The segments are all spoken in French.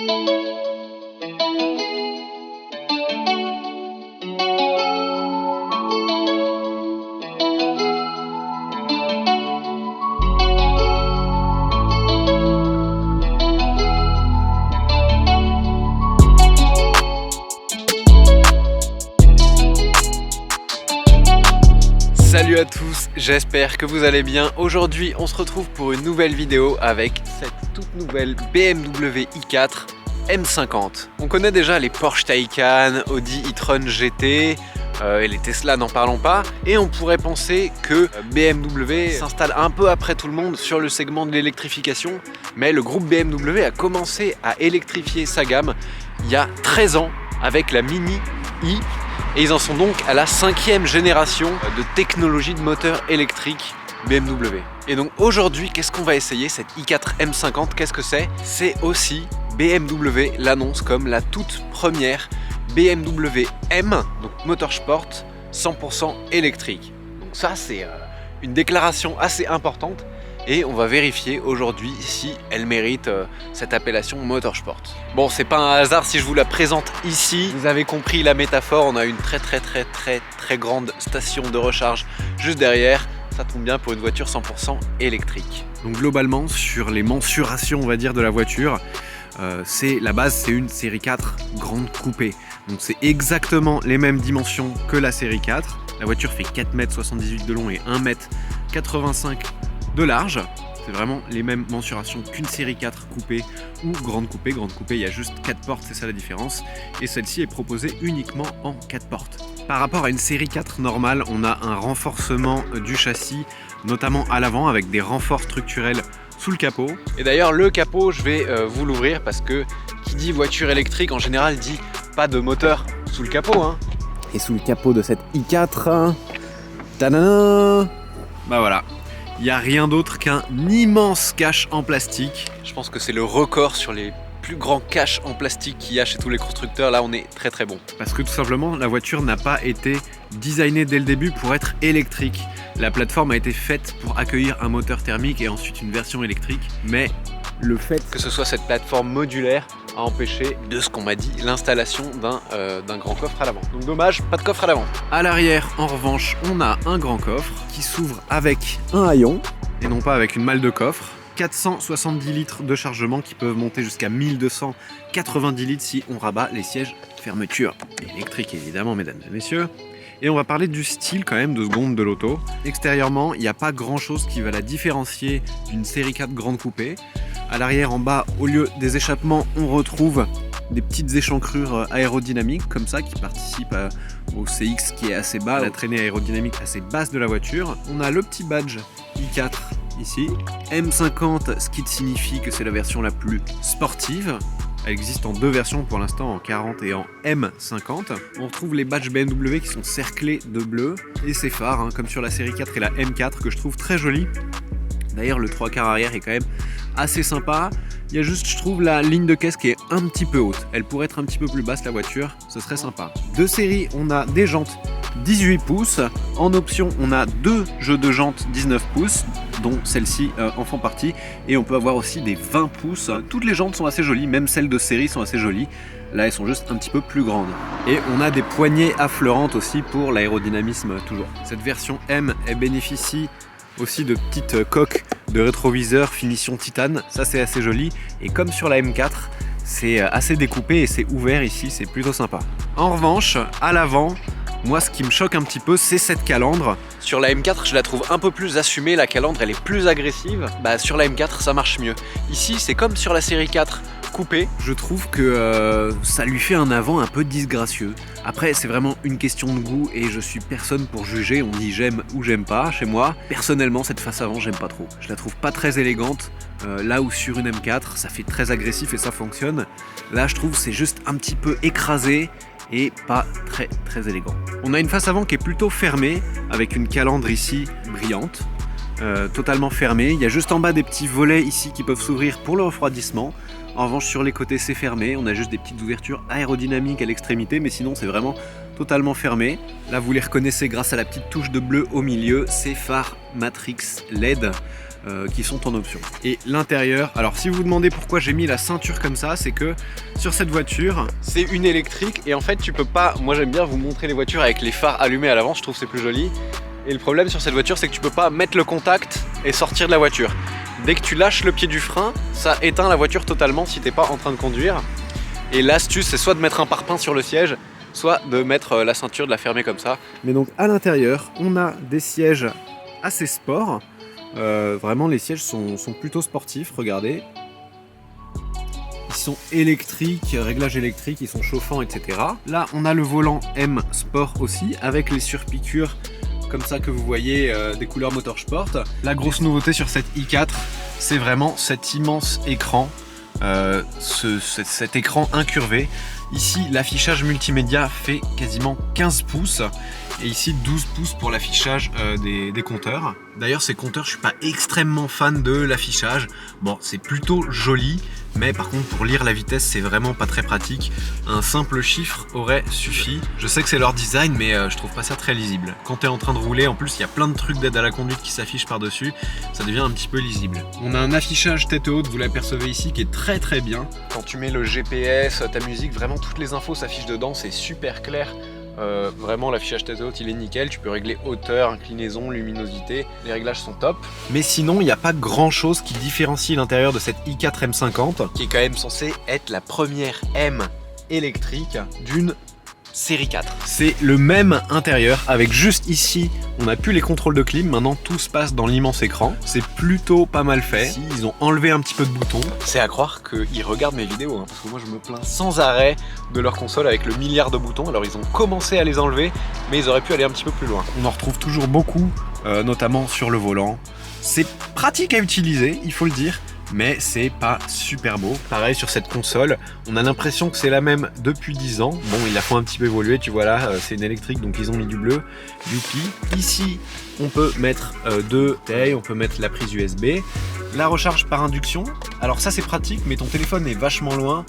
Salut à tous, j'espère que vous allez bien. Aujourd'hui on se retrouve pour une nouvelle vidéo avec cette toute nouvelle BMW i4 M50. On connaît déjà les Porsche Taycan, Audi e-tron GT et les Tesla, n'en parlons pas. Et on pourrait penser que BMW s'installe un peu après tout le monde sur le segment de l'électrification. Mais le groupe BMW a commencé à électrifier sa gamme il y a 13 ans avec la Mini i. Et ils en sont donc à la 5e génération de technologie de moteur électrique BMW. Et donc aujourd'hui, qu'est-ce qu'on va essayer, cette i4 M50, qu'est-ce que c'est? C'est aussi BMW l'annonce comme la toute première BMW M, donc motorsport 100% électrique. Donc ça c'est une déclaration assez importante et on va vérifier aujourd'hui si elle mérite cette appellation motorsport. Bon, c'est pas un hasard si je vous la présente ici. Vous avez compris la métaphore, on a une très grande station de recharge juste derrière. Ça tombe bien pour une voiture 100% électrique. Donc globalement, sur les mensurations, on va dire, de la voiture, la base, c'est une série 4 grande coupée. Donc c'est exactement les mêmes dimensions que la série 4. La voiture fait 4,78 m de long et 1,85 m de large. C'est vraiment les mêmes mensurations qu'une série 4 coupée ou grande coupée. Grande coupée, il y a juste 4 portes, c'est ça la différence. Et celle-ci est proposée uniquement en 4 portes. Par rapport à une série 4 normale, on a un renforcement du châssis, notamment à l'avant, avec des renforts structurels sous le capot. Et d'ailleurs, le capot, je vais vous l'ouvrir parce que qui dit voiture électrique, en général, dit pas de moteur sous le capot. Hein. Et sous le capot de cette i4, tadam, bah voilà. Il n'y a rien d'autre qu'un immense cache en plastique. Je pense que c'est le record sur les plus grands caches en plastique qu'il y a chez tous les constructeurs. Là, on est très bon. Parce que tout simplement, la voiture n'a pas été designée dès le début pour être électrique. La plateforme a été faite pour accueillir un moteur thermique et ensuite une version électrique. Mais le fait que ce soit cette plateforme modulaire a empêché, de ce qu'on m'a dit, l'installation d'un grand coffre à l'avant. Donc dommage, pas de coffre à l'avant. À l'arrière, en revanche, on a un grand coffre qui s'ouvre avec un haillon et non pas avec une malle de coffre. 470 litres de chargement qui peuvent monter jusqu'à 1290 litres si on rabat les sièges fermeture électrique évidemment, mesdames et messieurs. Et on va parler du style quand même 2 secondes de l'auto. Extérieurement, il n'y a pas grand chose qui va la différencier d'une série 4 grande coupée. À l'arrière, en bas, au lieu des échappements, on retrouve des petites échancrures aérodynamiques comme ça qui participent au CX qui est assez bas, la traînée aérodynamique assez basse de la voiture. On a le petit badge i4 ici, M50, ce qui signifie que c'est la version la plus sportive. Elle existe en 2 versions pour l'instant, en 40 et en M50. On retrouve les badges BMW qui sont cerclés de bleu et ces phares, hein, comme sur la série 4 et la M4, que je trouve très jolis. D'ailleurs, le 3/4 arrière est quand même assez sympa. Il y a juste, je trouve, la ligne de caisse qui est un petit peu haute. Elle pourrait être un petit peu plus basse, la voiture, ce serait sympa. De série, on a des jantes 18 pouces. En option, on a 2 jeux de jantes 19 pouces, dont celle-ci en font partie. Et on peut avoir aussi des 20 pouces. Toutes les jantes sont assez jolies, même celles de série sont assez jolies. Là, elles sont juste un petit peu plus grandes. Et on a des poignées affleurantes aussi pour l'aérodynamisme toujours. Cette version M, elle bénéficie aussi de petites coques de rétroviseur finition titane, ça c'est assez joli. Et comme sur la M4, c'est assez découpé et c'est ouvert ici, c'est plutôt sympa. En revanche, à l'avant, moi ce qui me choque un petit peu, c'est cette calandre. Sur la M4, je la trouve un peu plus assumée, la calandre elle est plus agressive. Bah sur la M4, ça marche mieux. Ici, c'est comme sur la série 4 coupée. Je trouve que ça lui fait un avant un peu disgracieux. Après, c'est vraiment une question de goût et je suis personne pour juger. On dit j'aime ou j'aime pas chez moi. Personnellement, cette face avant, j'aime pas trop. Je la trouve pas très élégante. Là où sur une M4, ça fait très agressif et ça fonctionne. Là, je trouve c'est juste un petit peu écrasé et pas très élégant. On a une face avant qui est plutôt fermée avec une calandre ici brillante. Totalement fermée. Il y a juste en bas des petits volets ici qui peuvent s'ouvrir pour le refroidissement. En revanche, sur les côtés, c'est fermé. On a juste des petites ouvertures aérodynamiques à l'extrémité, mais sinon, c'est vraiment totalement fermé. Là, vous les reconnaissez grâce à la petite touche de bleu au milieu. C'est phare Matrix LED. qui sont en option. Et l'intérieur, alors si vous vous demandez pourquoi j'ai mis la ceinture comme ça, c'est que sur cette voiture, c'est une électrique et en fait tu peux pas, moi j'aime bien vous montrer les voitures avec les phares allumés à l'avant, je trouve que c'est plus joli. Et le problème sur cette voiture, c'est que tu peux pas mettre le contact et sortir de la voiture. Dès que tu lâches le pied du frein, ça éteint la voiture totalement si t'es pas en train de conduire. Et l'astuce, c'est soit de mettre un pare-pain sur le siège, soit de mettre la ceinture, de la fermer comme ça. Mais donc à l'intérieur, on a des sièges assez sport. Vraiment, les sièges sont plutôt sportifs, regardez. Ils sont électriques, réglage électrique, ils sont chauffants, etc. Là, on a le volant M Sport aussi, avec les surpiqûres comme ça que vous voyez, des couleurs Motorsport. La grosse nouveauté sur cette i4, c'est vraiment cet immense écran, cet écran incurvé. Ici, l'affichage multimédia fait quasiment 15 pouces et ici 12 pouces pour l'affichage des compteurs. D'ailleurs, ces compteurs, je suis pas extrêmement fan de l'affichage. Bon, c'est plutôt joli, mais par contre, pour lire la vitesse, c'est vraiment pas très pratique. Un simple chiffre aurait suffi. Je sais que c'est leur design, mais je trouve pas ça très lisible. Quand tu es en train de rouler, en plus, il y a plein de trucs d'aide à la conduite qui s'affichent par-dessus. Ça devient un petit peu lisible. On a un affichage tête haute, vous l'apercevez ici, qui est très très bien. Quand tu mets le GPS, ta musique, vraiment toutes les infos s'affichent dedans, c'est super clair. Vraiment l'affichage tête haute il est nickel, tu peux régler hauteur, inclinaison, luminosité, les réglages sont top. Mais sinon il n'y a pas grand chose qui différencie l'intérieur de cette i4 M50 qui est quand même censée être la première M électrique d'une série 4. C'est le même intérieur avec juste ici on n'a plus les contrôles de clim, maintenant tout se passe dans l'immense écran. C'est plutôt pas mal fait. Ici, ils ont enlevé un petit peu de boutons. C'est à croire qu'ils regardent mes vidéos, hein, parce que moi je me plains sans arrêt de leur console avec le milliard de boutons. Alors ils ont commencé à les enlever, mais ils auraient pu aller un petit peu plus loin. On en retrouve toujours beaucoup, notamment sur le volant. C'est pratique à utiliser, il faut le dire, mais c'est pas super beau. Pareil sur cette console, on a l'impression que c'est la même depuis 10 ans. Bon, ils la font un petit peu évoluer, tu vois là, c'est une électrique donc ils ont mis du bleu, youpi. Ici, on peut mettre deux tailles, on peut mettre la prise USB, la recharge par induction. Alors ça c'est pratique, mais ton téléphone est vachement loin,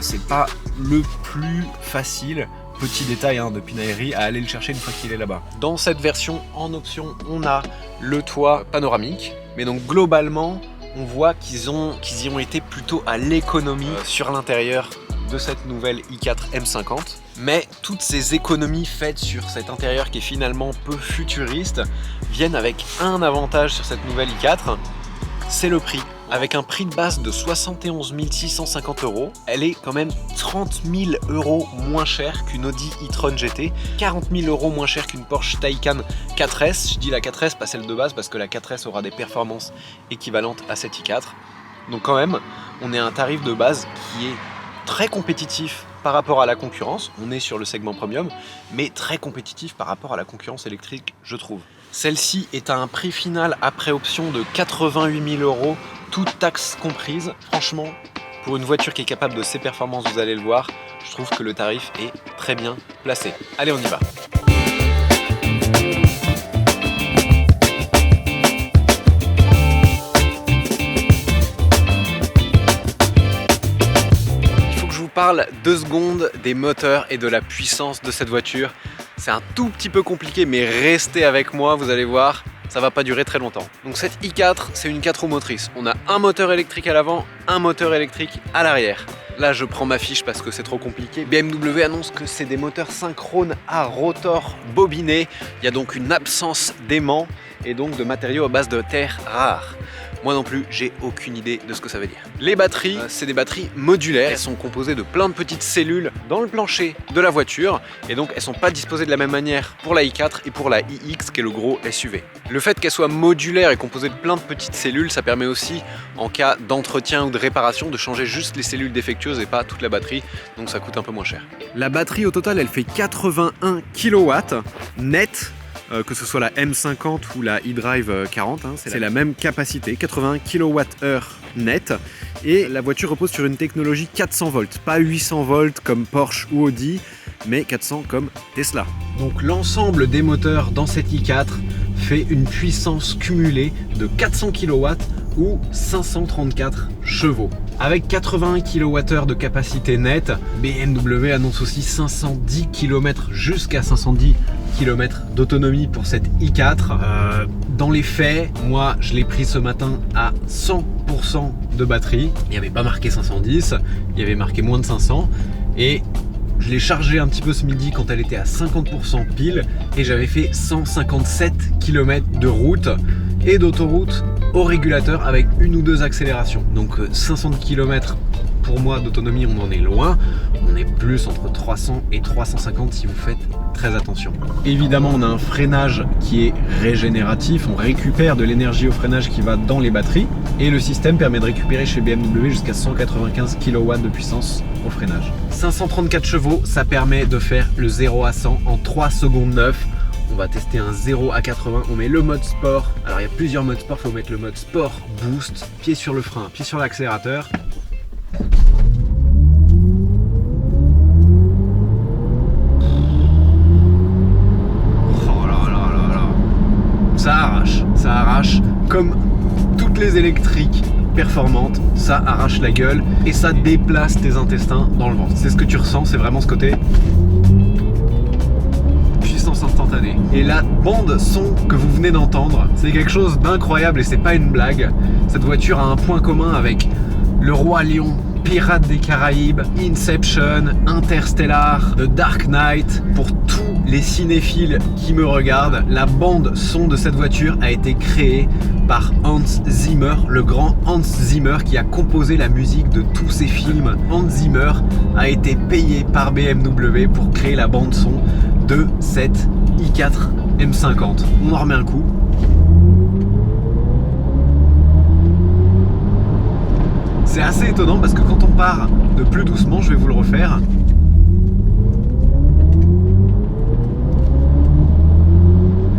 c'est pas le plus facile. Petit détail de Pinaeri à aller le chercher une fois qu'il est là-bas. Dans cette version, en option, on a le toit panoramique, mais donc globalement, on voit qu'ils y ont été plutôt à l'économie sur l'intérieur de cette nouvelle i4 M50. Mais toutes ces économies faites sur cet intérieur qui est finalement peu futuriste viennent avec un avantage sur cette nouvelle i4, c'est le prix. Avec un prix de base de 71 650 €, elle est quand même 30 000 € moins chère qu'une Audi e-tron GT, 40 000 € moins chère qu'une Porsche Taycan 4S. Je dis la 4S, pas celle de base, parce que la 4S aura des performances équivalentes à cette i4. Donc quand même, on est à un tarif de base qui est très compétitif par rapport à la concurrence. On est sur le segment premium, mais très compétitif par rapport à la concurrence électrique, je trouve. Celle-ci est à un prix final après option de 88 000 €, toutes taxes comprises. Franchement, pour une voiture qui est capable de ces performances, vous allez le voir, je trouve que le tarif est très bien placé. Allez, on y va. Il faut que je vous parle 2 secondes des moteurs et de la puissance de cette voiture. C'est un tout petit peu compliqué, mais restez avec moi, vous allez voir, ça va pas durer très longtemps. Donc cette i4, c'est une 4 roues motrices. On a un moteur électrique à l'avant, un moteur électrique à l'arrière. Là, je prends ma fiche parce que c'est trop compliqué. BMW annonce que c'est des moteurs synchrones à rotor bobiné. Il y a donc une absence d'aimant et donc de matériaux à base de terres rares. Moi non plus, j'ai aucune idée de ce que ça veut dire. Les batteries, c'est des batteries modulaires. Elles sont composées de plein de petites cellules dans le plancher de la voiture. Et donc, elles sont pas disposées de la même manière pour la i4 et pour la iX, qui est le gros SUV. Le fait qu'elles soient modulaires et composées de plein de petites cellules, ça permet aussi, en cas d'entretien ou de réparation, de changer juste les cellules défectueuses et pas toute la batterie. Donc, ça coûte un peu moins cher. La batterie, au total, elle fait 81 kW net. Que ce soit la M50 ou la eDrive 40, c'est la même capacité, 80 kWh net. Et la voiture repose sur une technologie 400 volts, pas 800 volts comme Porsche ou Audi, mais 400 comme Tesla. Donc l'ensemble des moteurs dans cette i4 fait une puissance cumulée de 400 kW ou 534 chevaux. Avec 81 kWh de capacité nette, BMW annonce aussi 510 km jusqu'à 510 km d'autonomie pour cette i4. Dans les faits, moi je l'ai pris ce matin à 100% de batterie. Il n'y avait pas marqué 510, il y avait marqué moins de 500 et je l'ai chargé un petit peu ce midi quand elle était à 50% pile et j'avais fait 157 km de route et d'autoroute au régulateur avec une ou deux accélérations. Donc 500 km pour moi d'autonomie, on en est loin. On est plus entre 300 et 350 si vous faites très attention. Évidemment, on a un freinage qui est régénératif. On récupère de l'énergie au freinage qui va dans les batteries. Et le système permet de récupérer chez BMW jusqu'à 195 kW de puissance au freinage. 534 chevaux, ça permet de faire le 0 à 100 en 3 secondes 9. On va tester un 0 à 80, on met le mode sport. Alors il y a plusieurs modes sport, il faut mettre le mode sport boost, pied sur le frein, pied sur l'accélérateur. Oh là là là là. Ça arrache comme toutes les électriques performantes, ça arrache la gueule et ça déplace tes intestins dans le ventre. C'est ce que tu ressens, c'est vraiment ce côté instantanée. Et la bande son que vous venez d'entendre, c'est quelque chose d'incroyable et c'est pas une blague. Cette voiture a un point commun avec Le Roi Lion, Pirates des Caraïbes, Inception, Interstellar, The Dark Knight. Pour tous les cinéphiles qui me regardent, la bande son de cette voiture a été créée par Hans Zimmer, le grand Hans Zimmer qui a composé la musique de tous ces films. Hans Zimmer a été payé par BMW pour créer la bande son de cette i4 M50. On en remet un coup. C'est assez étonnant parce que quand on part de plus doucement, je vais vous le refaire.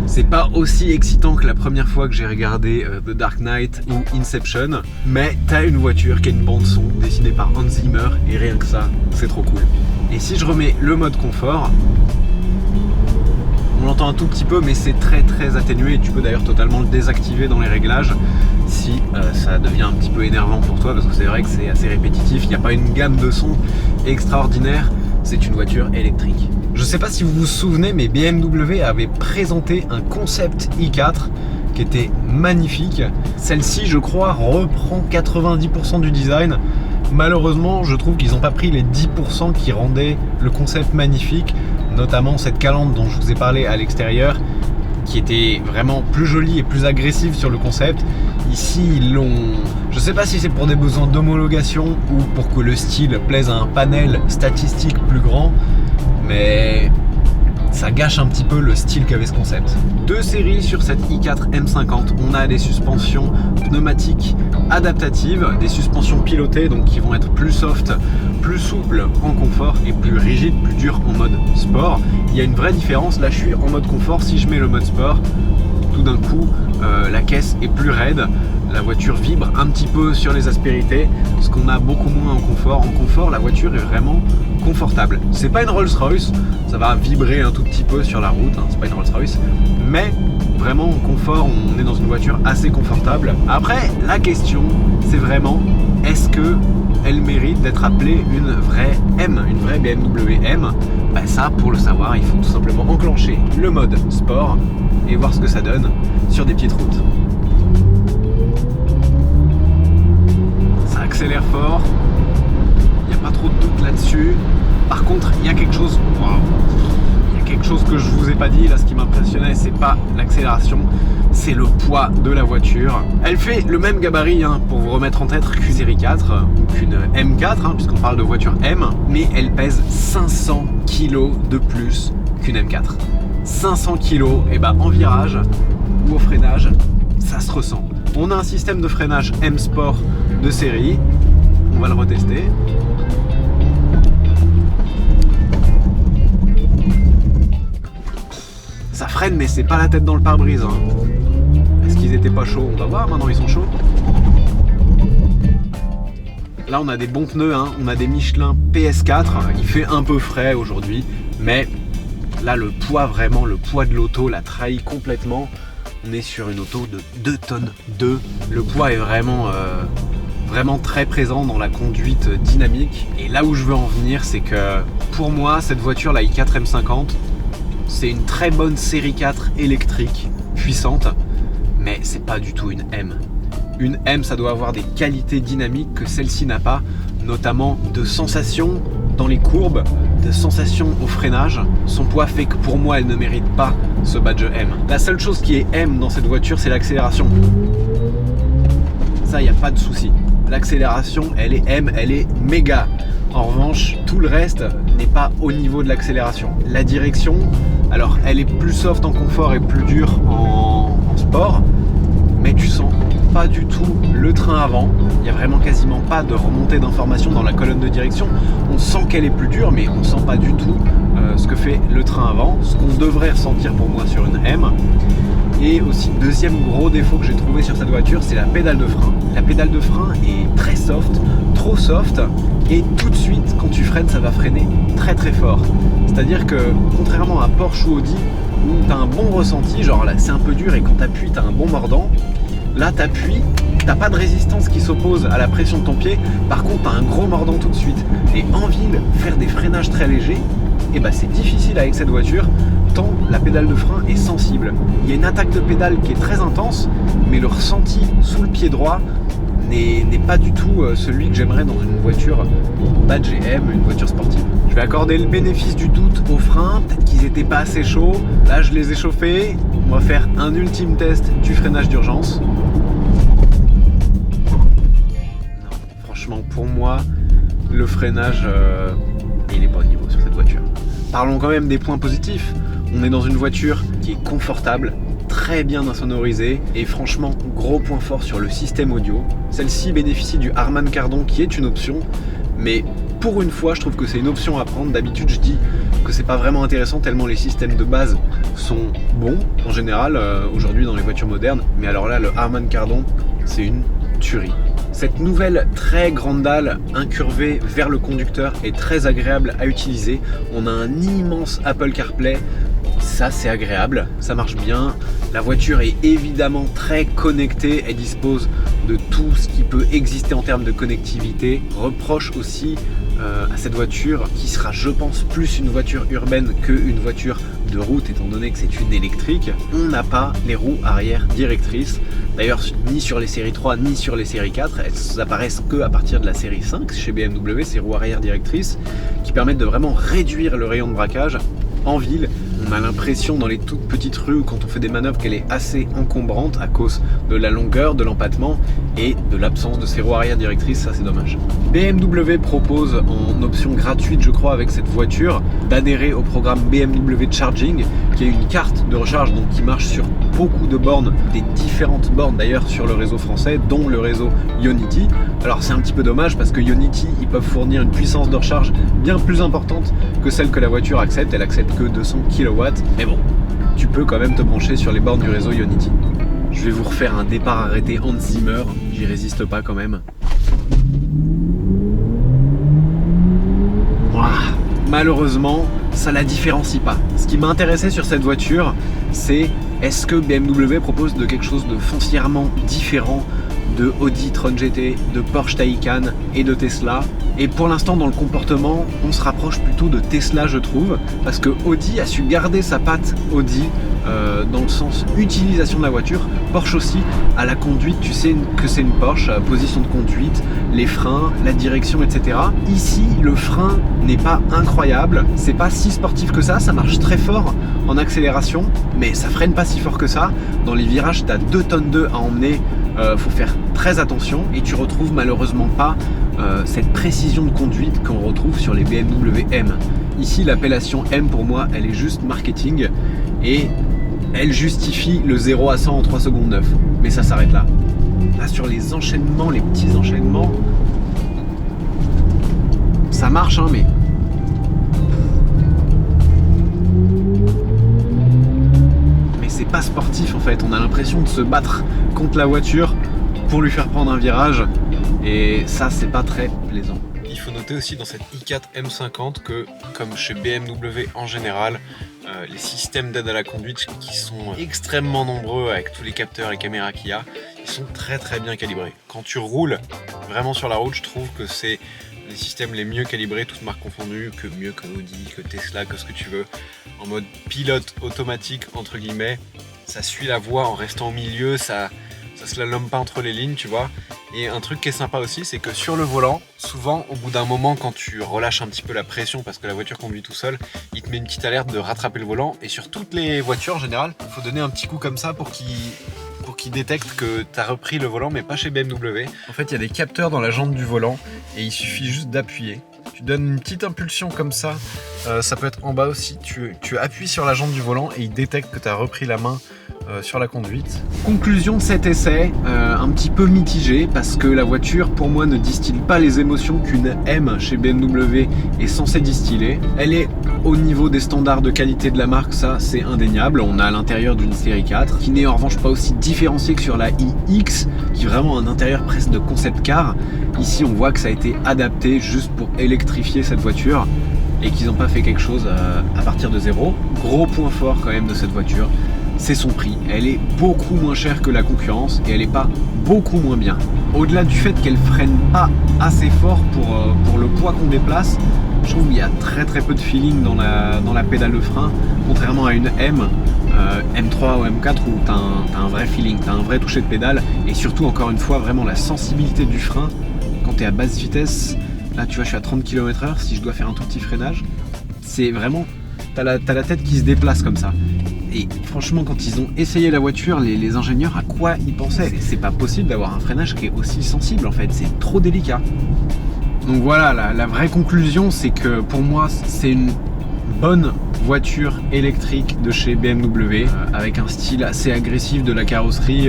C'est pas aussi excitant que la première fois que j'ai regardé The Dark Knight ou Inception, mais t'as une voiture qui a une bande son dessinée par Hans Zimmer et rien que ça, c'est trop cool. Et si je remets le mode confort, on l'entend un tout petit peu mais c'est très atténué et tu peux d'ailleurs totalement le désactiver dans les réglages si ça devient un petit peu énervant pour toi parce que c'est vrai que c'est assez répétitif, il n'y a pas une gamme de sons extraordinaire, c'est une voiture électrique. Je sais pas si vous vous souvenez mais BMW avait présenté un concept i4 qui était magnifique. Celle-ci je crois reprend 90% du design. Malheureusement je trouve qu'ils n'ont pas pris les 10% qui rendaient le concept magnifique, notamment cette calandre dont je vous ai parlé à l'extérieur qui était vraiment plus jolie et plus agressive sur le concept. Ici ils l'ont, je sais pas si c'est pour des besoins d'homologation ou pour que le style plaise à un panel statistique plus grand, mais ça gâche un petit peu le style qu'avait ce concept. Deux séries sur cette i4 M50, on a des suspensions pneumatiques adaptatives, des suspensions pilotées donc qui vont être plus soft, plus souples en confort et plus rigides, plus dures en mode sport. Il y a une vraie différence, là je suis en mode confort, si je mets le mode sport, tout d'un coup la caisse est plus raide, la voiture vibre un petit peu sur les aspérités, ce qu'on a beaucoup moins en confort. En confort, la voiture est vraiment confortable. C'est pas une Rolls-Royce, ça va vibrer un tout petit peu sur la route, hein, c'est pas une Rolls-Royce, mais vraiment en confort, on est dans une voiture assez confortable. Après, la question, c'est vraiment, est-ce que elle mérite d'être appelée une vraie M, une vraie BMW M? Bah ça, pour le savoir, il faut tout simplement enclencher le mode sport et voir ce que ça donne sur des petites routes. Ça accélère fort, il n'y a pas trop de doute là-dessus. Par contre, il y a quelque chose, il y a quelque chose que je vous ai pas dit. Là, ce qui m'impressionnait, c'est pas l'accélération, c'est le poids de la voiture. Elle fait le même gabarit, hein, pour vous remettre en tête, qu'une série 4 ou qu'une M4, hein, puisqu'on parle de voiture M, mais elle pèse 500 kg de plus qu'une M4. 500 kg, et bah en virage ou au freinage, ça se ressent. On a un système de freinage M Sport de série, on va le retester. Ça freine mais c'est pas la tête dans le pare-brise, hein. Est-ce qu'ils étaient pas chauds? On va voir, maintenant ils sont chauds. Là on a des bons pneus, hein. On a des Michelin PS4, il fait un peu frais aujourd'hui, mais là le poids, vraiment le poids de l'auto l'a trahi complètement. On est sur une auto de 2 tonnes 2. Le poids est vraiment très présent dans la conduite dynamique. Et là où je veux en venir, c'est que pour moi, cette voiture, la i4 M50, C'est une très bonne série 4 électrique, puissante, mais c'est pas du tout une M. Une M, ça doit avoir des qualités dynamiques que celle-ci n'a pas, notamment de sensations dans les courbes, de sensations au freinage. Son poids fait que pour moi, elle ne mérite pas ce badge M. La seule chose qui est M dans cette voiture, c'est l'accélération. Ça, il n'y a pas de souci. L'accélération, elle est M, elle est méga. En revanche, tout le reste n'est pas au niveau de l'accélération. La direction, alors elle est plus soft en confort et plus dure en sport, mais tu sens pas du tout le train avant. Il n'y a vraiment quasiment pas de remontée d'informations dans la colonne de direction. On sent qu'elle est plus dure, mais on sent pas du tout ce que fait le train avant, ce qu'on devrait ressentir pour moi sur une M. Et aussi, deuxième gros défaut que j'ai trouvé sur cette voiture, c'est la pédale de frein. La pédale de frein est très soft, trop soft, et tout de suite, quand tu freines, ça va freiner très très fort. C'est-à-dire que, contrairement à Porsche ou Audi, où tu as un bon ressenti, genre là c'est un peu dur et quand tu appuies, tu as un bon mordant, là tu appuies, tu n'as pas de résistance qui s'oppose à la pression de ton pied, par contre tu as un gros mordant tout de suite. Et en ville, faire des freinages très légers, et bah c'est difficile avec cette voiture, tant la pédale de frein est sensible. Il y a une attaque de pédale qui est très intense, mais le ressenti sous le pied droit n'est pas du tout celui que j'aimerais dans une voiture badge M, une voiture sportive. Je vais accorder le bénéfice du doute aux freins, peut-être qu'ils n'étaient pas assez chauds. Là je les ai chauffés, on va faire un ultime test du freinage d'urgence. Franchement pour moi, le freinage, il n'est pas au niveau sur cette voiture. Parlons quand même des points positifs. On est dans une voiture qui est confortable, très bien insonorisée et franchement gros point fort sur le système audio. Celle-ci bénéficie du Harman Kardon qui est une option, mais pour une fois je trouve que c'est une option à prendre. D'habitude je dis que c'est pas vraiment intéressant tellement les systèmes de base sont bons en général aujourd'hui dans les voitures modernes, mais alors là le Harman Kardon c'est une tuerie. Cette nouvelle très grande dalle incurvée vers le conducteur est très agréable à utiliser. On a un immense Apple CarPlay, ça c'est agréable, ça marche bien. La voiture est évidemment très connectée, elle dispose de tout ce qui peut exister en termes de connectivité. Reproche aussi à cette voiture qui sera je pense plus une voiture urbaine qu'une voiture de route étant donné que c'est une électrique. On n'a pas les roues arrière directrices. D'ailleurs ni sur les séries 3 ni sur les séries 4, elles apparaissent que à partir de la série 5 chez BMW, ces roues arrière directrices qui permettent de vraiment réduire le rayon de braquage. En ville, on a l'impression dans les toutes petites rues quand on fait des manœuvres qu'elle est assez encombrante à cause de la longueur, de l'empattement et de l'absence de ces roues arrière directrices, ça c'est dommage. BMW propose en option gratuite je crois avec cette voiture d'adhérer au programme BMW Charging qui est une carte de recharge donc qui marche sur beaucoup de bornes, des différentes bornes d'ailleurs sur le réseau français dont le réseau Ionity. Alors c'est un petit peu dommage parce que Ionity ils peuvent fournir une puissance de recharge bien plus importante que celle que la voiture accepte, elle accepte que 200 kW, mais bon, tu peux quand même te brancher sur les bornes du réseau Ionity. Je vais vous refaire un départ arrêté Hans Zimmer, j'y résiste pas quand même. Ouah, malheureusement, ça la différencie pas. Ce qui m'intéressait sur cette voiture, c'est est-ce que BMW propose de quelque chose de foncièrement différent de Audi Tron GT, de Porsche Taycan et de Tesla. Et pour l'instant dans le comportement, on se rapproche plutôt de Tesla je trouve, parce que Audi a su garder sa patte Audi dans le sens utilisation de la voiture. Porsche aussi, à la conduite, tu sais que c'est une Porsche, position de conduite, les freins, la direction, etc. Ici, le frein n'est pas incroyable, c'est pas si sportif que ça marche très fort en accélération, mais ça freine pas si fort que ça. Dans les virages, tu as 2 tonnes d'œufs à emmener, faut faire très attention et tu retrouves malheureusement pas cette précision de conduite qu'on retrouve sur les BMW M. Ici, l'appellation M pour moi, elle est juste marketing et elle justifie le 0 à 100 en 3 secondes 9. Mais ça s'arrête là. Là, sur les enchaînements, les petits enchaînements, ça marche, hein, mais... c'est pas sportif en fait, on a l'impression de se battre contre la voiture pour lui faire prendre un virage et ça c'est pas très plaisant. Il faut noter aussi dans cette i4 M50 que comme chez BMW en général, les systèmes d'aide à la conduite qui sont extrêmement nombreux avec tous les capteurs et caméras qu'il y a, ils sont très bien calibrés. Quand tu roules vraiment sur la route, je trouve que c'est les systèmes les mieux calibrés, toutes marques confondues, que mieux que Audi, que Tesla, que ce que tu veux. en mode pilote automatique entre guillemets. Ça suit la voie en restant au milieu, ça slalome pas entre les lignes, tu vois. Et un truc qui est sympa aussi, c'est que sur le volant, souvent au bout d'un moment, quand tu relâches un petit peu la pression parce que la voiture conduit tout seul, il te met une petite alerte de rattraper le volant. Et sur toutes les voitures en général, il faut donner un petit coup comme ça pour qu'il détecte que tu as repris le volant, mais pas chez BMW. En fait, il y a des capteurs dans la jante du volant et il suffit juste d'appuyer. Tu donnes une petite impulsion comme ça, ça peut être en bas aussi. Tu appuies sur la jante du volant et il détecte que tu as repris la main sur la conduite. Conclusion de cet essai, un petit peu mitigé parce que la voiture pour moi ne distille pas les émotions qu'une M chez BMW est censée distiller. Elle est au niveau des standards de qualité de la marque, ça c'est indéniable. On a à l'intérieur d'une série 4 qui n'est en revanche pas aussi différenciée que sur la iX qui est vraiment un intérieur presque de concept car. Ici on voit que ça a été adapté juste pour électrifier cette voiture et qu'ils n'ont pas fait quelque chose à partir de zéro. Gros point fort quand même de cette voiture, c'est son prix. Elle est beaucoup moins chère que la concurrence et elle n'est pas beaucoup moins bien. Au-delà du fait qu'elle freine pas assez fort pour le poids qu'on déplace, je trouve qu'il y a très peu de feeling dans la pédale de frein, contrairement à une M, M3 ou M4 où tu as un vrai feeling, tu as un vrai toucher de pédale et surtout encore une fois vraiment la sensibilité du frein quand tu es à basse vitesse. Là tu vois je suis à 30 km/h, si je dois faire un tout petit freinage, c'est vraiment, t'as la tête qui se déplace comme ça. Et franchement quand ils ont essayé la voiture, les ingénieurs à quoi ils pensaient? C'est pas possible d'avoir un freinage qui est aussi sensible en fait, c'est trop délicat. Donc voilà, la vraie conclusion c'est que pour moi c'est une bonne voiture électrique de chez BMW avec un style assez agressif de la carrosserie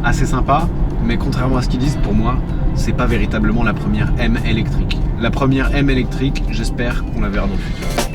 assez sympa, mais contrairement à ce qu'ils disent, pour moi c'est pas véritablement la première M électrique. La première M électrique, j'espère qu'on la verra dans le futur.